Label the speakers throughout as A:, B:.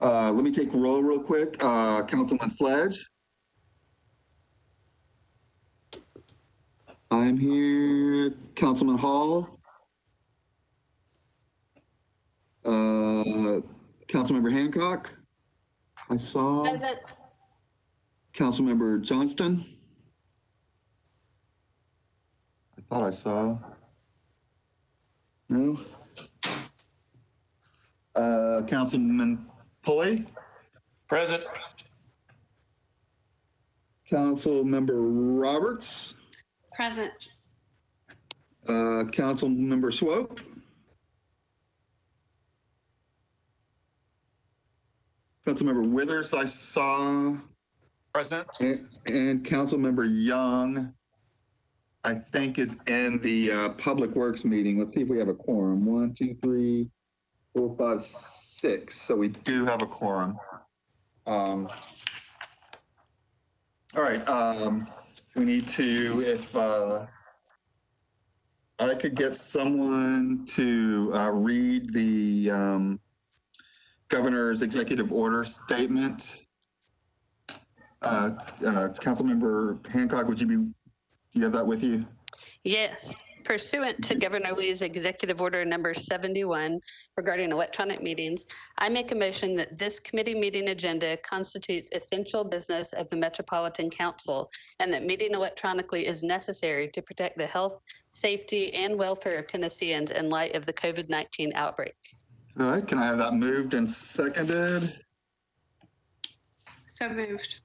A: Let me take roll real quick. Councilman Sledge. I'm here. Councilman Hall. Councilmember Hancock. I saw.
B: Present.
A: Councilmember Johnston. I thought I saw. No. Councilman Pulley.
C: Present.
A: Councilmember Roberts.
B: Present.
A: Councilmember Swope. Councilmember Withers, I saw.
C: Present.
A: And Councilmember Young, I think, is in the Public Works meeting. Let's see if we have a quorum. 1, 2, 3, 4, 5, 6. So we do have a quorum. All right. We need to, if I could get someone to read the governor's executive order statement. Councilmember Hancock, do you have that with you?
B: Yes. Pursuant to Governor Lee's Executive Order number 71 regarding electronic meetings, I make a motion that this committee meeting agenda constitutes essential business of the Metropolitan Council and that meeting electronically is necessary to protect the health, safety, and welfare of Tennesseans in light of the COVID-19 outbreak.
A: All right, can I have that moved and seconded?
B: So moved.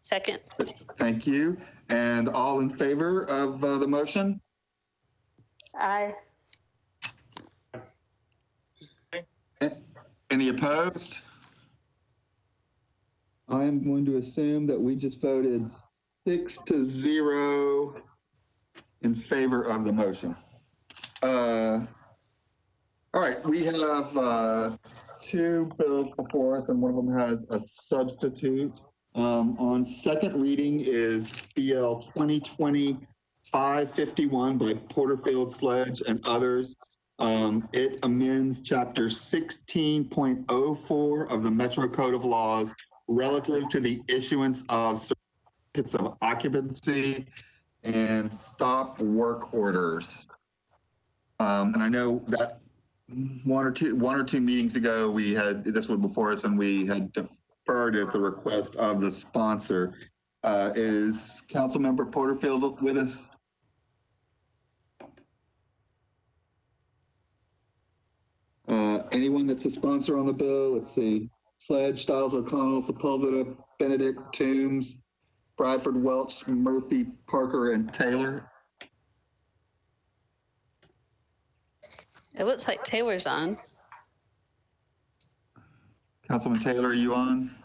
B: Second.
A: Thank you. And all in favor of the motion?
B: Aye.
A: Any opposed? I am going to assume that we just voted 6-0 in favor of the motion. All right, we have two bills before us, and one of them has a substitute. On second reading is BL 2020-551 by Porterfield, Sledge, and others. It amends Chapter 16.04 of the Metro Code of Laws relative to the issuance of certificates of occupancy and stop work orders. And I know that one or two meetings ago we had this one before us, and we had deferred at the request of the sponsor. Is Councilmember Porterfield with us? Anyone that's a sponsor on the bill? Let's see. Sledge, Stiles, O'Connell, Sepulveda, Benedict, Toombs, Bradford, Welch, Murphy, Parker, and Taylor.
B: It looks like Taylor's on.
A: Councilman Taylor, are you on?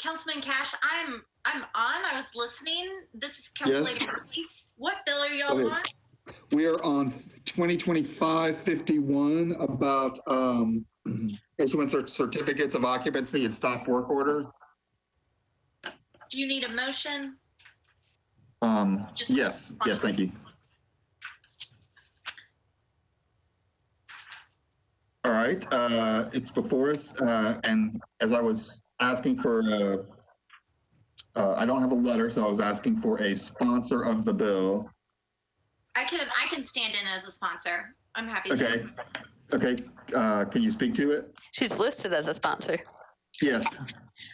D: Councilman Cash, I'm on. I was listening. This is Council Lady Murphy. What bill are y'all on?
A: We are on 2025-51 about issuance of certificates of occupancy and stop work orders.
D: Do you need a motion?
A: Yes, thank you. All right, it's before us, and as I was asking for, I don't have a letter, so I was asking for a sponsor of the bill.
D: I can stand in as a sponsor. I'm happy.
A: Okay. Okay. Can you speak to it?
B: She's listed as a sponsor.
A: Yes.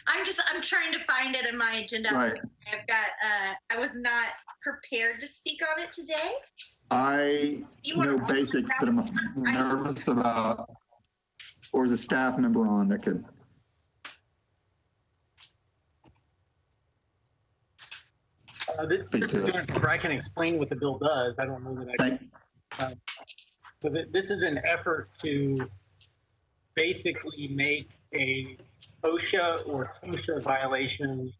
D: I'm trying to find it in my agenda.
A: Right.
D: I've got. I was not prepared to speak on it today.
A: I know basics, but I'm nervous about. Or is a staff member on that could?
E: This is where I can explain what the bill does. I don't know that I can. So this is an effort to basically make a OSHA or TOSHA violation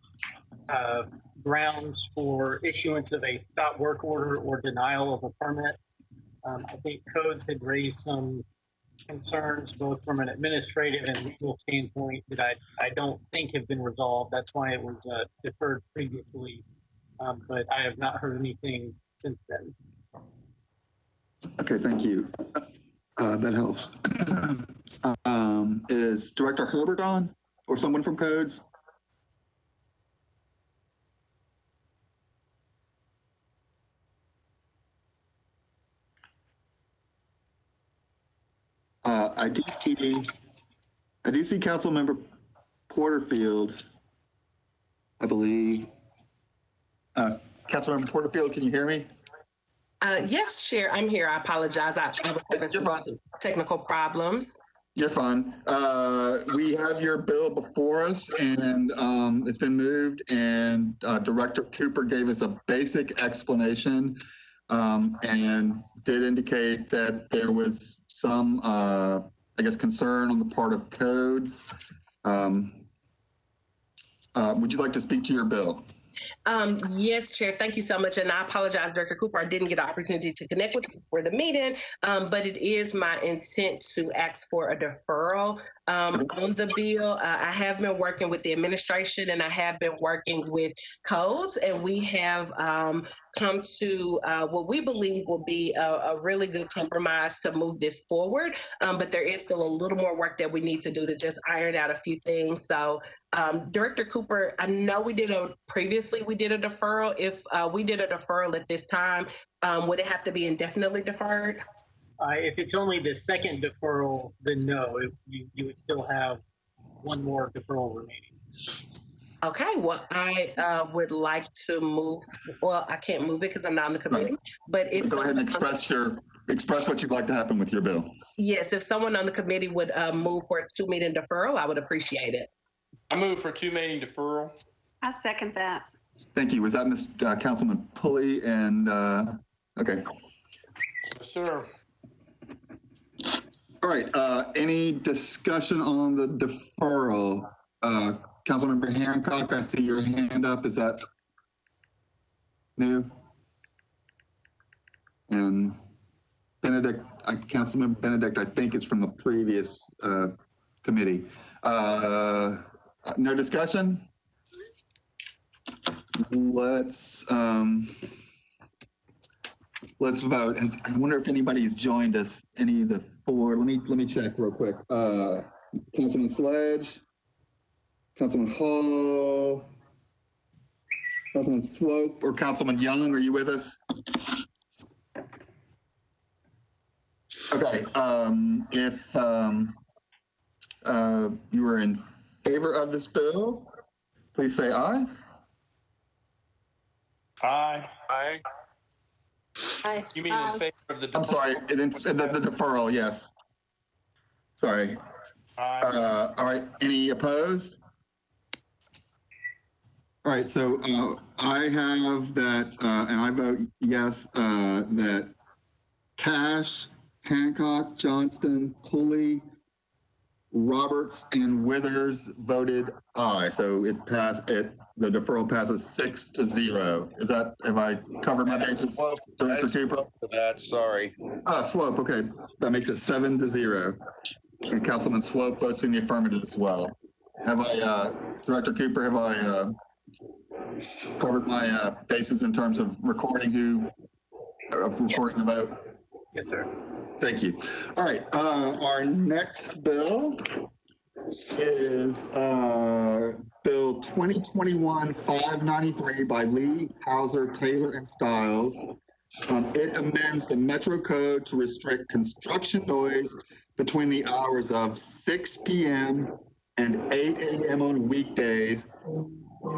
E: grounds for issuance of a stop work order or denial of a permit. I think codes had raised some concerns both from an administrative and legal standpoint that I don't think have been resolved. That's why it was deferred previously. But I have not heard anything since then.
A: Okay, thank you. That helps. Is Director Herbert on or someone from Codes? I do see Councilmember Porterfield, I believe. Councilmember Porterfield, can you hear me?
F: Yes, Chair, I'm here. I apologize. I was having some technical problems.
A: You're fine. We have your bill before us, and it's been moved, and Director Cooper gave us a basic explanation and did indicate that there was some, I guess, concern on the part of Codes. Would you like to speak to your bill?
F: Yes, Chair, thank you so much. And I apologize, Director Cooper, I didn't get an opportunity to connect with you for the meeting, but it is my intent to ask for a deferral on the bill. I have been working with the administration and I have been working with Codes, and we have come to what we believe will be a really good compromise to move this forward. But there is still a little more work that we need to do to just iron out a few things. So Director Cooper, I know we did a deferral. If we did a deferral at this time, would it have to be indefinitely deferred?
E: If it's only the second deferral, then no, you would still have one more deferral remaining.
F: Okay, well, I would like to move. Well, I can't move it because I'm not on the committee. But if
A: go ahead and express what you'd like to happen with your bill.
F: Yes, if someone on the committee would move for a 2-meeting deferral, I would appreciate it.
C: I move for 2-meeting deferral.
G: I second that.
A: Thank you. Was that Mr. Councilman Pulley? And okay.
C: Yes, sir.
A: All right. Any discussion on the deferral? Councilmember Hancock, I see your hand up. Is that new? And Benedict, Councilmember Benedict, I think it's from the previous committee. No discussion? Let's vote. And I wonder if anybody's joined us. Any of the four? Let me check real quick. Councilman Sledge, Councilman Hall, Councilman Swope, or Councilman Young. Are you with us? Okay. If you are in favor of this bill, please say aye.
C: Aye. Aye.
B: Aye.
C: You mean in favor of the deferral?
A: I'm sorry, the deferral, yes. Sorry.
C: Aye.
A: All right, any opposed? All right, so I have that, and I vote yes, that Cash, Hancock, Johnston, Pulley, Roberts, and Withers voted aye. So it passed. The deferral passes 6-0. Is that? Have I covered my bases, Director Cooper?
H: Sorry.
A: Swope. Okay, that makes it 7-0. And Councilman Swope votes in the affirmative as well. Have I, Director Cooper? Have I covered my bases in terms of recording the vote?
E: Yes, sir.
A: Thank you. All right, our next bill is Bill 2021-593 by Lee, Hauser, Taylor, and Stiles. It amends the Metro Code to restrict construction noise between the hours of 6 p.m. and 8 a.m. on weekdays,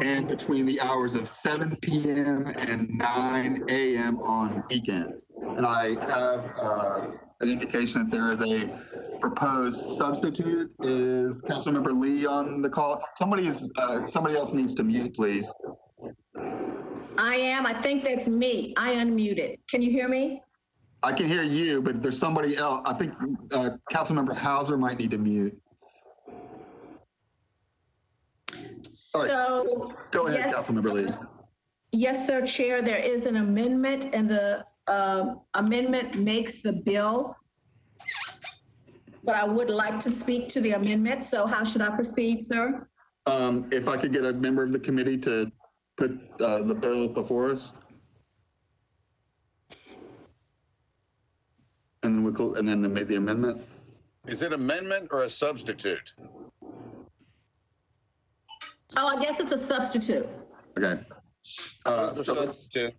A: and between the hours of 7 p.m. and 9 a.m. on weekends. And I have an indication that there is a proposed substitute. Is Councilmember Lee on the call? Somebody else needs to mute, please.
I: I am. I think that's me. I unmuted. Can you hear me?
A: I can hear you, but there's somebody else. I think Councilmember Hauser might need to mute. All right.
I: So
A: go ahead,
I: yes,
A: Councilmember Lee.
I: Yes, sir, Chair. There is an amendment, and the amendment makes the bill. But I would like to speak to the amendment. So how should I proceed, sir?
A: If I could get a member of the committee to put the bill before us. And then the amendment?
G: Is it amendment or a substitute?
I: Oh, I guess it's a substitute.
A: Okay.
G: Substitute.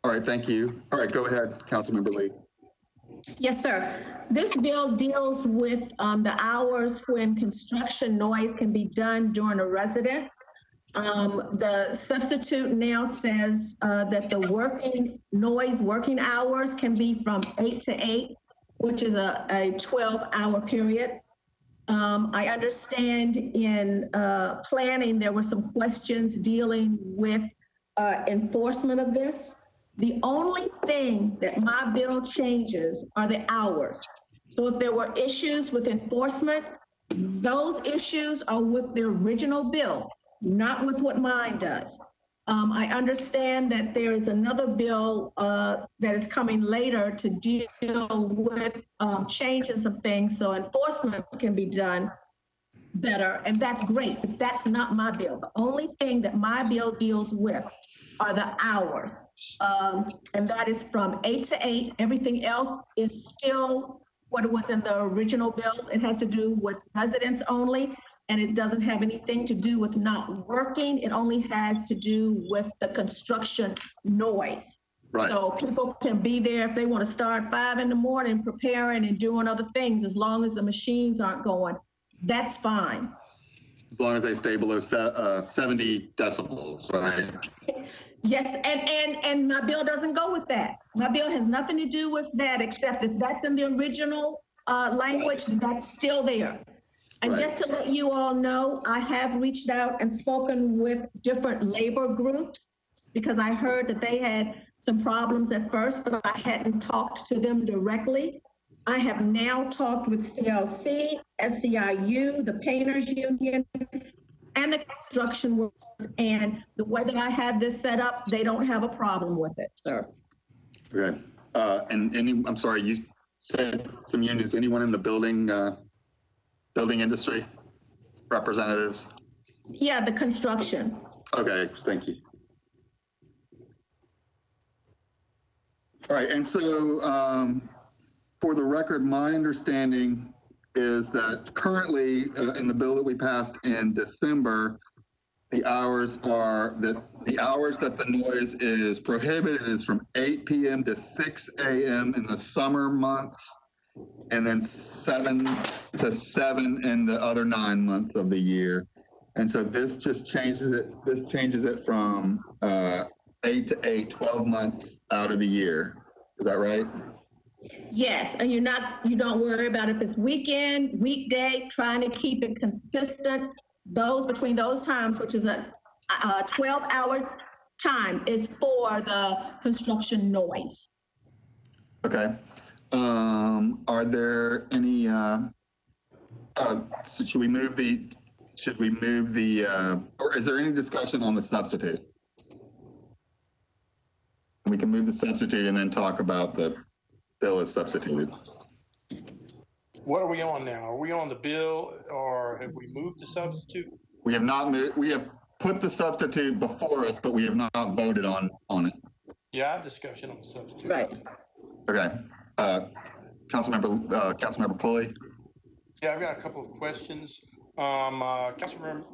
A: All right, thank you. All right, go ahead, Councilmember Lee.
I: Yes, sir. This bill deals with the hours when construction noise can be done during a resident. The substitute now says that the working hours can be from 8 to 8, which is a 12-hour period. I understand in planning, there were some questions dealing with enforcement of this. The only thing that my bill changes are the hours. So if there were issues with enforcement, those issues are with the original bill, not with what mine does. I understand that there is another bill that is coming later to deal with changing some things so enforcement can be done better, and that's great, but that's not my bill. The only thing that my bill deals with are the hours, and that is from 8 to 8. Everything else is still what was in the original bill. It has to do with residents only, and it doesn't have anything to do with not working. It only has to do with the construction noise.
A: Right.
I: So people can be there if they want to start 5 in the morning preparing and doing other things, as long as the machines aren't going, that's fine.
A: As long as they stay below 70 decibels, right?
I: Yes, and my bill doesn't go with that. My bill has nothing to do with that, except if that's in the original language, that's still there. And
A: Right.
I: just to let you all know, I have reached out and spoken with different labor groups because I heard that they had some problems at first, but I hadn't talked to them directly. I have now talked with CLC, SEIU, the Painters Union, and the construction workers. And the way that I have this set up, they don't have a problem with it, sir.
A: Okay. I'm sorry, you said some unions. Anyone in the building industry representatives?
I: Yeah, the construction.
A: Okay, thank you. All right, and so for the record, my understanding is that currently in the bill that we passed in December, the hours that the noise is prohibited is from 8 p.m. to 6 a.m. in the summer months, and then 7 to 7 in the other 9 months of the year. And so this just changes it. This changes it from 8 to 8, 12 months out of the year. Is that right?
I: Yes, and you don't worry about if it's weekend, weekday, trying to keep it consistent. Those between those times, which is a 12-hour time, is for the construction noise.
A: Okay. Are there any? Should we move the? Or is there any discussion on the substitute? We can move the substitute and then talk about the bill as substituted.
C: What are we on now? Are we on the bill or have we moved the substitute?
A: We have not moved. We have put the substitute before us, but we have not voted on it.
C: Yeah, I have discussion on the substitute.
I: Right.
A: Okay. Councilmember Pulley.
C: Yeah, I've got a couple of questions. Councilmember,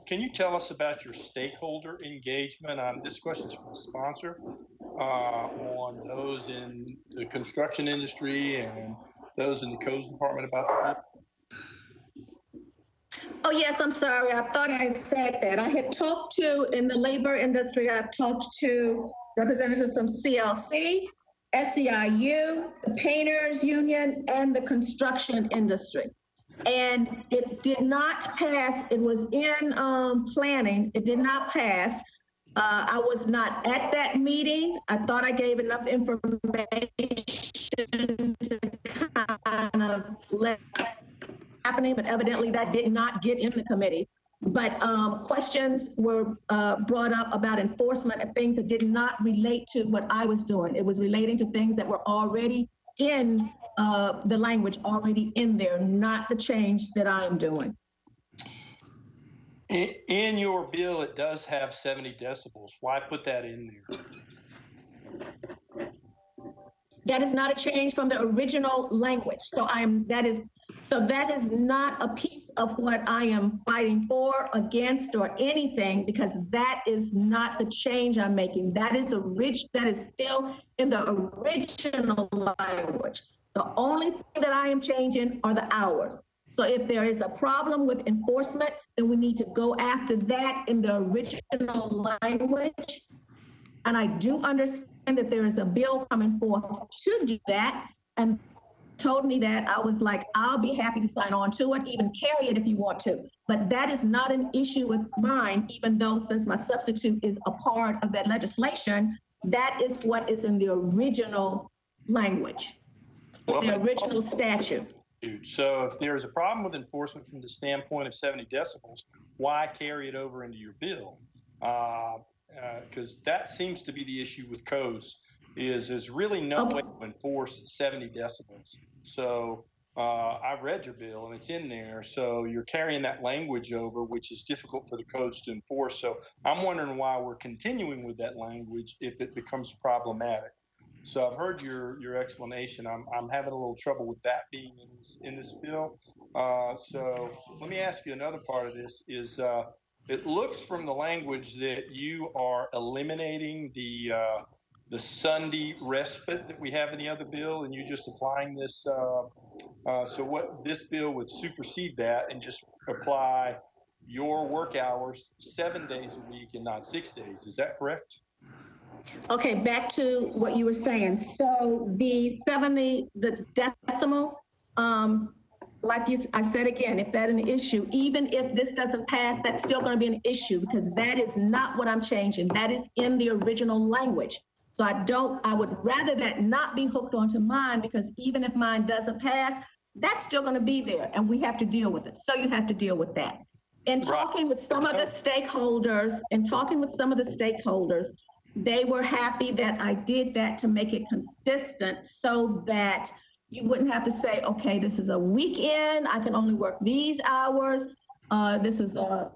C: can you tell us about your stakeholder engagement? This question is for the sponsor on those in the construction industry and those in the codes department about that.
I: Oh, yes, I'm sorry. I thought I said that. I had talked to, in the labor industry, I've talked to representatives from CLC, SEIU, the Painters Union, and the construction industry. And it did not pass. It was in planning. It did not pass. I was not at that meeting. I thought I gave enough information to kind of let happening, but evidently that did not get in the committee. But questions were brought up about enforcement and things that did not relate to what I was doing. It was relating to things that were already in the language, already in there, not the change that I'm doing.
C: In your bill, it does have 70 decibels. Why put that in there?
I: That is not a change from the original language. So that is not a piece of what I am fighting for, against, or anything, because that is not the change I'm making. That is still in the original language. The only thing that I am changing are the hours. So if there is a problem with enforcement, then we need to go after that in the original language. And I do understand that there is a bill coming forth to do that, and told me that. I was like, I'll be happy to sign on to it, even carry it if you want to. But that is not an issue with mine, even though since my substitute is a part of that legislation, that is what is in the original language, the original statute.
C: So if there's a problem with enforcement from the standpoint of 70 decibels, why carry it over into your bill? Because that seems to be the issue with codes, is there's really no way to enforce 70 decibels. So I read your bill and it's in there. So you're carrying that language over, which is difficult for the codes to enforce. So I'm wondering why we're continuing with that language if it becomes problematic. So I've heard your explanation. I'm having a little trouble with that being in this bill. So let me ask you another part of this is it looks from the language that you are eliminating the Sunday respite that we have in the other bill, and you're just applying this. So what this bill would supersede that and just apply your work hours 7 days a week and not 6 days. Is that correct?
I: Okay, back to what you were saying. So the 70, the decimal, like I said again, if that's an issue, even if this doesn't pass, that's still going to be an issue because that is not what I'm changing. That is in the original language. So I would rather that not be hooked onto mine, because even if mine doesn't pass, that's still going to be there and we have to deal with it. So you have to deal with that. In talking with some of the stakeholders, they were happy that I did that to make it consistent so that you wouldn't have to say, okay, this is a weekend, I can only work these hours. This is a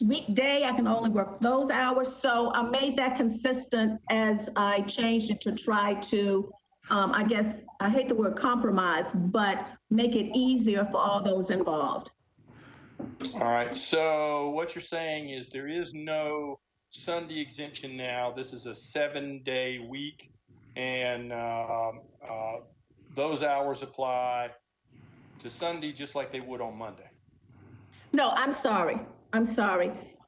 I: weekday, I can only work those hours. So I made that consistent as I changed it to try to, I guess, I hate the word compromise, but make it easier for all those involved.
C: All right, so what you're saying is there is no Sunday exemption now. This is a 7-day week, and those hours apply to Sunday just like they would on Monday.
I: No, I'm sorry.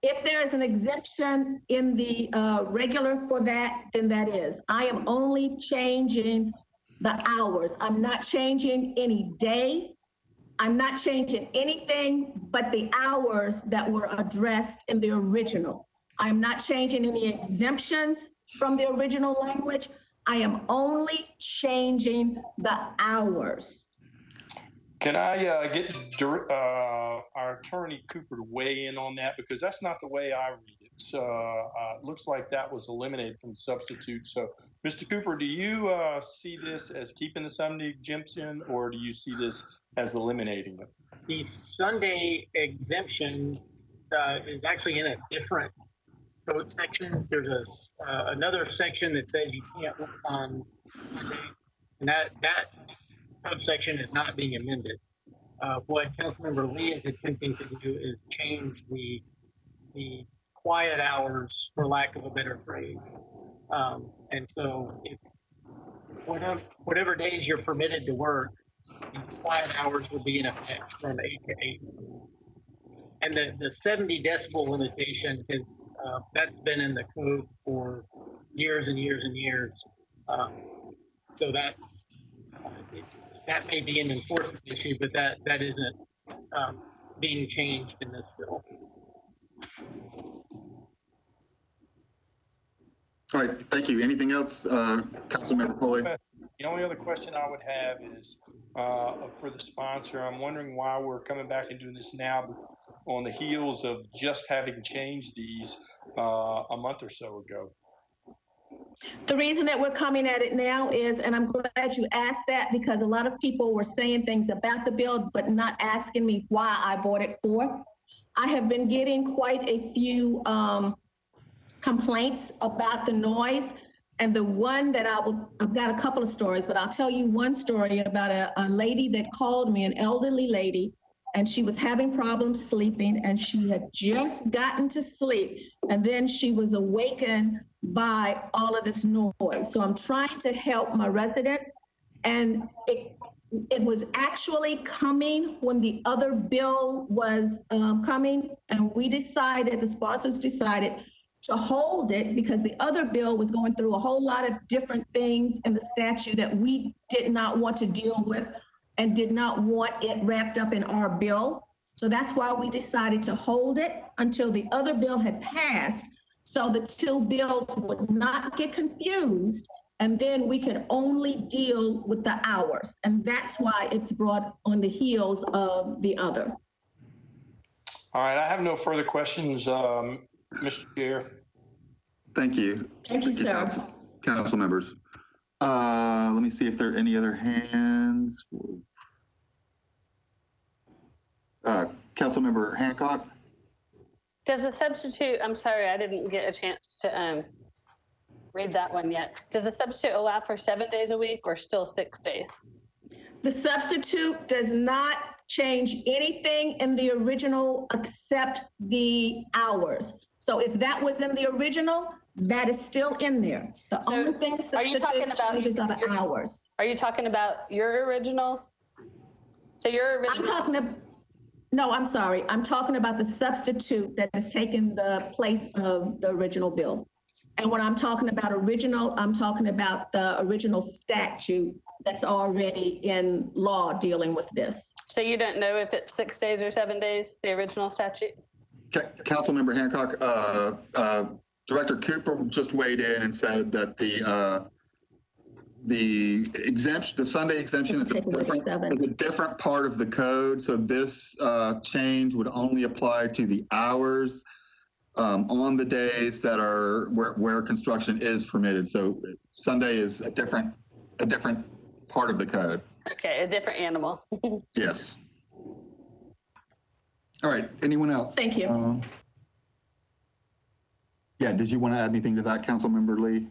I: If there is an exemption in the regular for that, then that is. I am only changing the hours. I'm not changing any day. I'm not changing anything but the hours that were addressed in the original. I'm not changing any exemptions from the original language. I am only changing the hours.
C: Can I get our attorney Cooper to weigh in on that? Because that's not the way I read it. So it looks like that was eliminated from the substitute. So Mr. Cooper, do you see this as keeping the Sunday exemption, or do you see this as eliminating it?
E: The Sunday exemption is actually in a different code section. There's another section that says you can't work on Monday, and that code section is not being amended. What Councilmember Lee is attempting to do is change the quiet hours, for lack of a better phrase. And so if whatever days you're permitted to work, the quiet hours will be in effect from 8 to 8. And the 70 decibel limitation is that's been in the code for years and years and years. So that may be an enforcement issue, but that isn't being changed in this bill.
A: All right, thank you. Anything else, Councilmember Coley?
C: The only other question I would have is for the sponsor. I'm wondering why we're coming back and doing this now on the heels of just having changed these a month or so ago.
I: The reason that we're coming at it now is, and I'm glad you asked that, because a lot of people were saying things about the bill, but not asking me why I brought it forth. I have been getting quite a few complaints about the noise. And the one that I've got a couple of stories, but I'll tell you one story about a lady that called me, an elderly lady, and she was having problems sleeping, and she had just gotten to sleep, and then she was awakened by all of this noise. So I'm trying to help my residents, and it was actually coming when the other bill was coming, and the sponsors decided to hold it because the other bill was going through a whole lot of different things in the statute that we did not want to deal with and did not want it wrapped up in our bill. So that's why we decided to hold it until the other bill had passed, so the two bills would not get confused, and then we could only deal with the hours. And that's why it's brought on the heels of the other.
C: All right, I have no further questions, Mr. Chair.
A: Thank you.
I: Thank you, sir.
A: Council members. Let me see if there are any other hands. Councilmember Hancock.
B: Does the substitute, I'm sorry, I didn't get a chance to read that one yet. Does the substitute allow for 7 days a week or still 6 days?
I: The substitute does not change anything in the original except the hours. So if that was in the original, that is still in there. The only thing the substitute changes are the hours.
B: Are you talking about your original? So your original.
I: No, I'm sorry. I'm talking about the substitute that has taken the place of the original bill. And when I'm talking about original, I'm talking about the original statute that's already in law dealing with this.
B: So you don't know if it's 6 days or 7 days, the original statute?
A: Councilmember Hancock, Director Cooper just weighed in and said that the exemption, the Sunday exemption is a different part of the code. So this change would only apply to the hours on the days that are where construction is permitted. So Sunday is a different part of the code.
B: Okay, a different animal.
A: Yes. All right, anyone else?
I: Thank you.
A: Yeah, did you want to add anything to that, Councilmember Lee?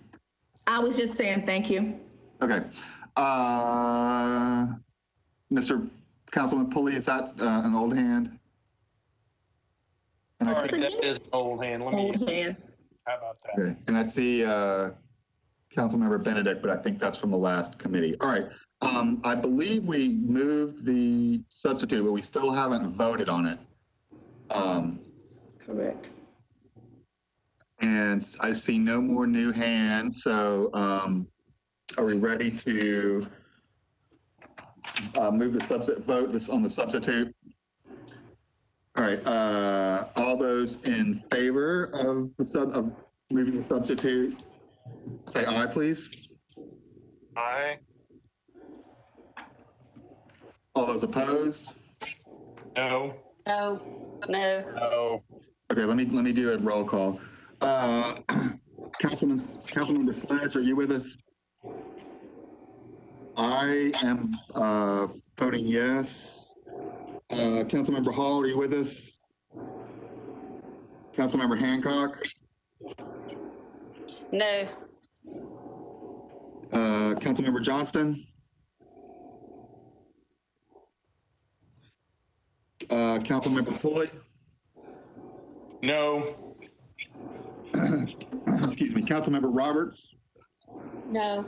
I: I was just saying thank you.
A: Okay. Mr. Councilman Pulley, is that an old hand?
C: All right, that is an old hand.
I: Old hand.
C: How about that?
A: Okay. And I see Councilmember Benedict, but I think that's from the last committee. All right. I believe we moved the substitute, but we still haven't voted on it.
I: Correct.
A: And I see no more new hands. So are we ready to move the substitute, vote this on the substitute? All right, all those in favor of the moving the substitute, say aye, please.
C: Aye.
A: All those opposed?
C: No.
B: No. No.
G: No.
A: Okay, let me do a roll call. Councilmember Sledge, are you with us? I am voting yes. Councilmember Hall, are you with us? Councilmember Hancock?
B: No.
A: Councilmember Johnston? Councilmember Pulley?
C: No.
A: Excuse me, Councilmember Roberts?
B: No.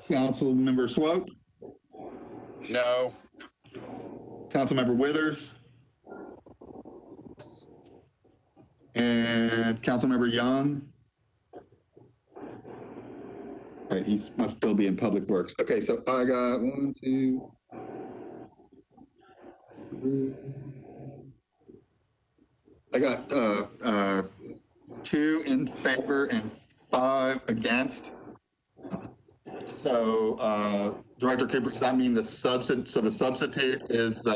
A: Councilmember Swope?
G: No.
A: Councilmember Withers? And Councilmember Young? All right, he must still be in Public Works. Okay, so I got 1, 2, 3. I got 2 in favor and 5 against. So, Director Cooper, does that mean the substitute is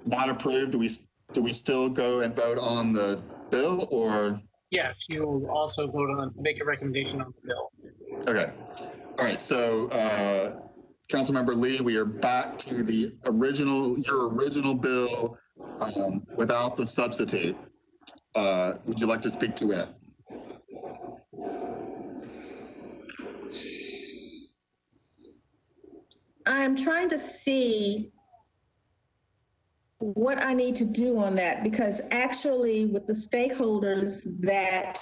A: not approved? Do we still go and vote on the bill, or?
E: Yes, you'll also make a recommendation on the bill.
A: Okay. All right. So, Councilmember Lee, we are back to your original bill without the substitute. Would you like to speak to it?
I: I'm trying to see what I need to do on that, because actually with the stakeholders that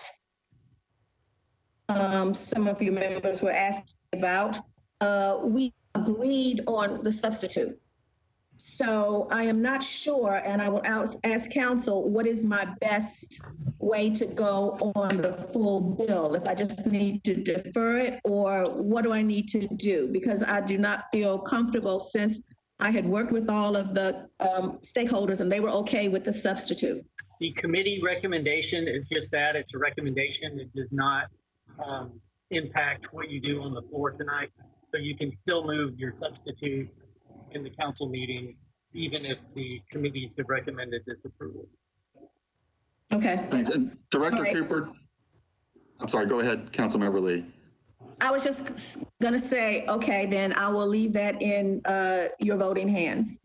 I: some of your members were asking about, we agreed on the substitute. So I am not sure, and I will ask council, what is my best way to go on the full bill? If I just need to defer it, or what do I need to do? Because I do not feel comfortable, since I had worked with all of the stakeholders and they were okay with the substitute.
E: The committee recommendation is just that. It's a recommendation. It does not impact what you do on the floor tonight. So you can still move your substitute in the council meeting, even if the committees have recommended disapproval.
I: Okay.
A: Thanks. And Director
I: All right.
A: Cooper, I'm sorry, go ahead, Councilmember Lee.
I: I was just gonna say, okay, then I will leave that in your voting hands.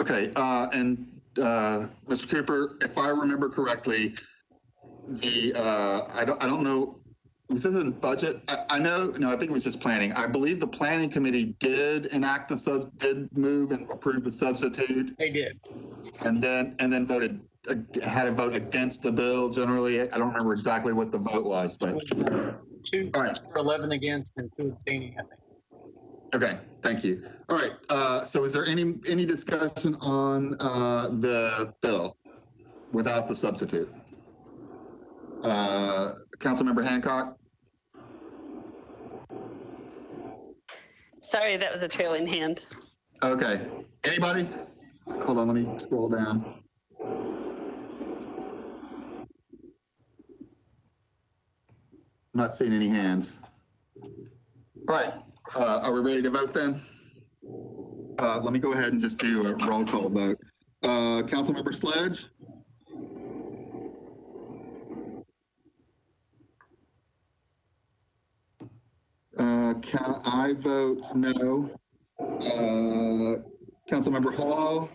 A: Okay, and Mr. Cooper, if I remember correctly, the I don't know, was this in budget? I know, no, I think it was just planning. I believe the planning committee did enact did move and approve the substitute.
E: They did.
A: And then voted, had a vote against the bill generally. I don't remember exactly what the vote was, but.
E: Two
A: All right.
E: for 11 against and 2 abstaining, I think.
A: Okay, thank you. All right, so is there any discussion on the bill without the substitute? Councilmember Hancock?
B: Sorry, that was a trailing hand.
A: Okay, anybody? Hold on, let me scroll down. I'm not seeing any hands. All right, are we ready to vote then? Let me go ahead and just do a roll call vote. Councilmember Sledge? I vote no. Councilmember Hall?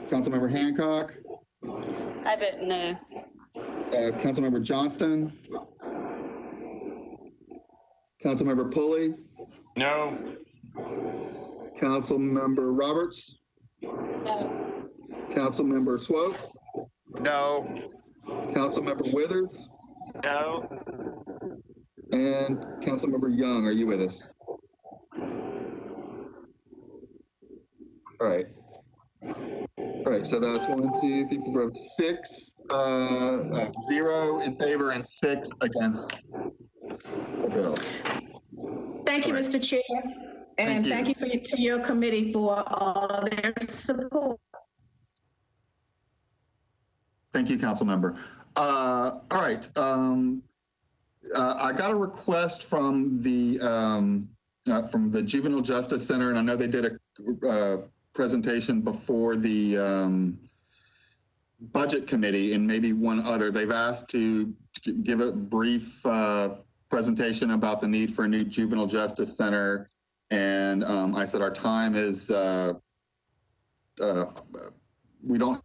A: Councilmember Hancock?
B: I vote no.
A: Councilmember Johnston? Councilmember Pulley?
C: No.
A: Councilmember Roberts?
B: No.
A: Councilmember Swope?
G: No.
A: Councilmember Withers?
G: No.
A: And Councilmember Young, are you with us? All right. All right, so that's 1, 2, 3, 4, 5, 6, 0 in favor and 6 against the bill.
I: Thank you,
A: All right.
I: Mr. Chair. And
A: Thank you.
I: thank you to your committee for all of their support.
A: Thank you, Councilmember. All right. I got a request from the Juvenile Justice Center, and I know they did a presentation before the budget committee and maybe one other. They've asked to give a brief presentation about the need for a new juvenile justice center. And I said, our time is, we don't have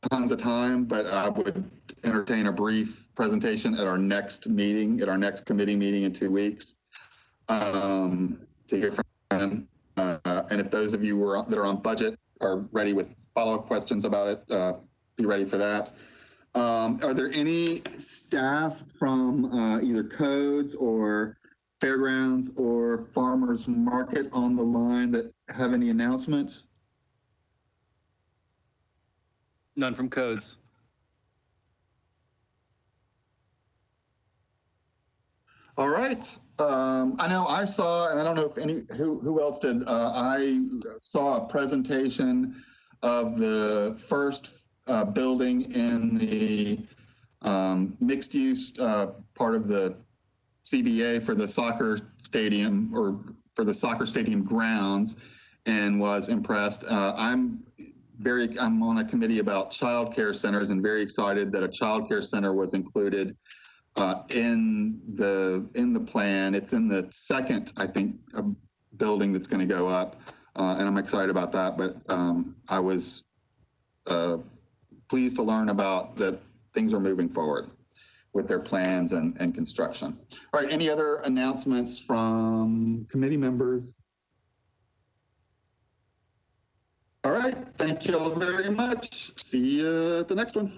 A: tons of time, but I would entertain a brief presentation at our next meeting, at our next committee meeting in 2 weeks, to hear from them. And if those of you that are on budget are ready with follow-up questions about it, be ready for that. Are there any staff from either codes or fairgrounds or farmers market on the line that have any announcements?
H: None from codes.
A: All right. I know I saw, and I don't know if who else did. I saw a presentation of the first building in the mixed use part of the CBA for the soccer stadium, or for the soccer stadium grounds, and was impressed. I'm on a committee about child care centers, and very excited that a child care center was included in the plan. It's in the second, I think, building that's going to go up, and I'm excited about that. But I was pleased to learn about that things are moving forward. with their plans and construction. All right, any other announcements from committee members? All right, thank you all very much. See you at the next one.